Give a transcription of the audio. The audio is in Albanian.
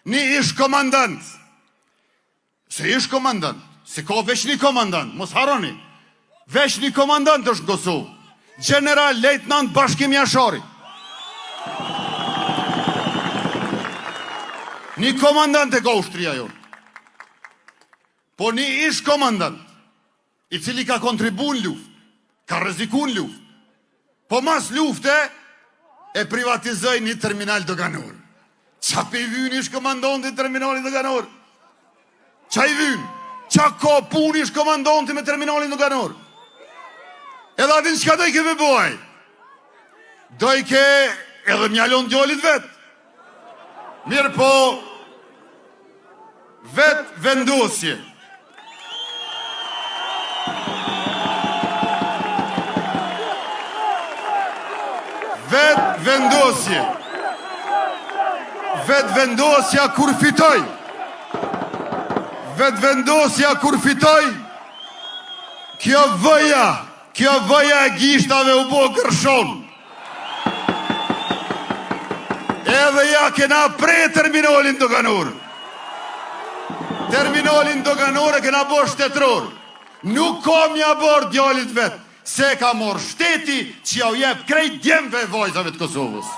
një ish komandant, se ish komandant, se ka veç një komandant, mos haroni, veç një komandant është në Kosovë, General Lejtnant Bashkim Jashari. Një komandant e ka ushtria jonë. Po një ish komandant, i cili ka kontribu në luft, ka rreziku në luft, po mas lufte e privatizoj një terminal doganor. Qa pe i vynë ish komandanti terminalin doganor? Qa i vynë? Qa ka pun ish komandanti me terminalin doganor? Edhe atin qka dojke me boj? Dojke edhe mjallon djallit vet. Mirë po, vet vendosje. Vet vendosje. Vet vendosja kur fitoj. Vet vendosja kur fitoj. Kjo vëja e gishtave u bo gërshon. Edhe ja kena pre terminalin doganor. Terminalin doganor e kena bo shtetror. Nuk kam një abor djallit vet, se ka mor shteti që ja u jep krejt djemve e vajzave të Kosovës.